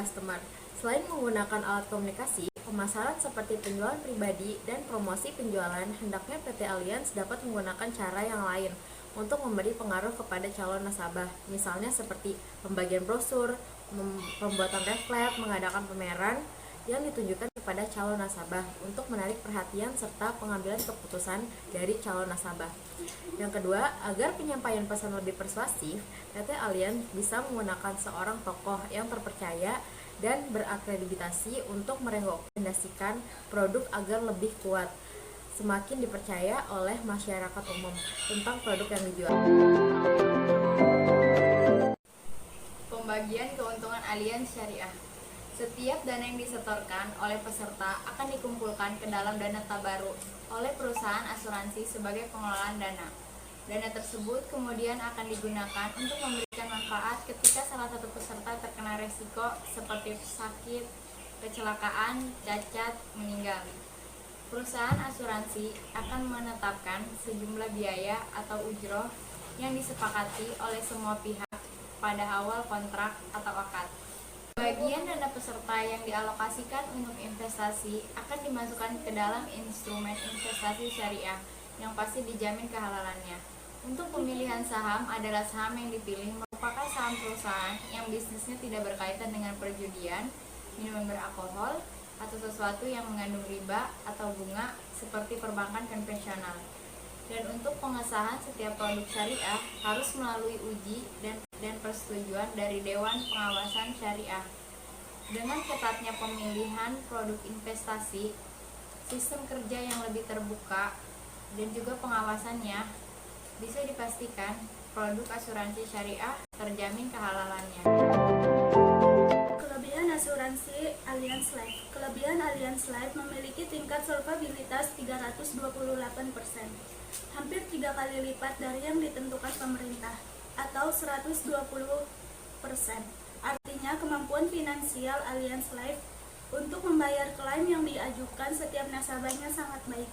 customer. Selain menggunakan alat komunikasi, pemasaran seperti penjualan pribadi dan promosi penjualan, hendaknya PT Allianz dapat menggunakan cara yang lain untuk memberi pengaruh kepada calon nasabah, misalnya seperti pembagian brosur, pembuatan leaflet, mengadakan pameran yang ditunjukkan kepada calon nasabah untuk menarik perhatian serta pengambilan keputusan dari calon nasabah. Yang kedua, agar penyampaian pesan lebih persuasif, PT Allianz bisa menggunakan seorang tokoh yang terpercaya dan berakreditasi untuk merekomendasikan produk agar lebih kuat, semakin dipercaya oleh masyarakat umum tentang produk yang dijual. Pembagian keuntungan Allianz Syariah. Setiap dana yang disetorkan oleh peserta akan dikumpulkan ke dalam dana tabaruk oleh perusahaan asuransi sebagai pengelolaan dana. Dana tersebut kemudian akan digunakan untuk memberikan manfaat ketika salah satu peserta terkena resiko seperti sakit, kecelakaan, cacat, meninggal. Perusahaan asuransi akan menetapkan sejumlah biaya atau ujroh yang disepakati oleh semua pihak pada awal kontrak atau akad. Bagian dana peserta yang dialokasikan untuk investasi akan dimasukkan ke dalam instrumen investasi syariah yang pasti dijamin kehalalannya. Untuk pemilihan saham adalah saham yang dipilih merupakan saham perusahaan yang bisnisnya tidak berkaitan dengan perjudian, minuman beralkohol, atau sesuatu yang mengandung riba atau bunga seperti perbankan konvensional. Dan untuk pengesahan setiap produk syariah harus melalui uji dan persetujuan dari Dewan Pengawasan Syariah. Dengan ketatnya pemilihan produk investasi, sistem kerja yang lebih terbuka, dan juga pengawasannya, bisa dipastikan produk asuransi syariah terjamin kehalalannya. Kelebihan asuransi Allianz Life. Kelebihan Allianz Life memiliki tingkat solvabilitas 328%, hampir 3 kali lipat dari yang ditentukan pemerintah, atau 120%. Artinya kemampuan finansial Allianz Life untuk membayar klaim yang diajukan setiap nasabahnya sangat baik,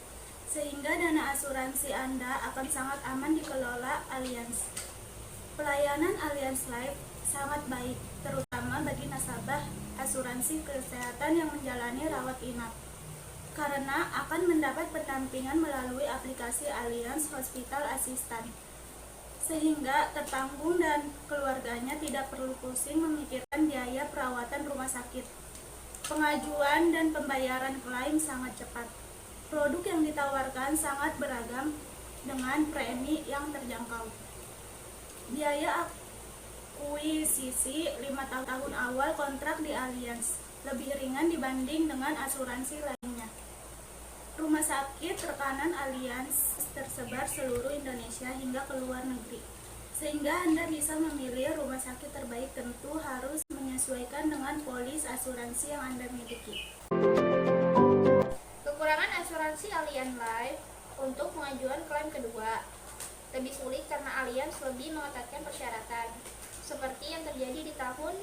sehingga dana asuransi Anda akan sangat aman dikelola Allianz. Pelayanan Allianz Life sangat baik, terutama bagi nasabah asuransi kesehatan yang menjalani rawat inap, karena akan mendapat pendampingan melalui aplikasi Allianz Hospital Assistant, sehingga tertanggung dan keluarganya tidak perlu pusing memikirkan biaya perawatan rumah sakit. Pengajuan dan pembayaran klaim sangat cepat. Produk yang ditawarkan sangat beragam dengan premi yang terjangkau. Biaya akuisisi 5 tahun awal kontrak di Allianz lebih ringan dibanding dengan asuransi lainnya. Rumah sakit rekanan Allianz tersebar seluruh Indonesia hingga ke luar negeri, sehingga Anda bisa memilih rumah sakit terbaik. Tentu harus menyesuaikan dengan polis asuransi yang Anda miliki. Kekurangan asuransi Allianz Life untuk pengajuan klaim kedua lebih sulit karena Allianz lebih mengetatkan persyaratan, seperti yang terjadi di tahun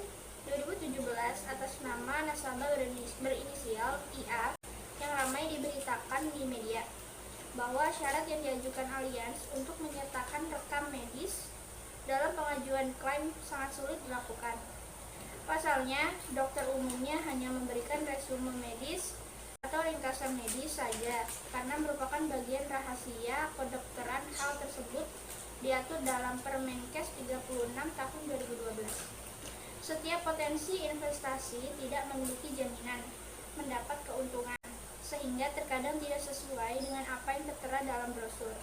2017 atas nama nasabah berinisial IA yang ramai diberitakan di media, bahwa syarat yang diajukan Allianz untuk menyertakan rekam medis dalam pengajuan klaim sangat sulit dilakukan. Pasalnya, dokter umumnya hanya memberikan resume medis atau ringkasan medis saja, karena merupakan bagian rahasia kedokteran. Hal tersebut diatur dalam Permenkes 36 tahun 2012. Setiap potensi investasi tidak memiliki jaminan mendapat keuntungan, sehingga terkadang tidak sesuai dengan apa yang tertera dalam brosur.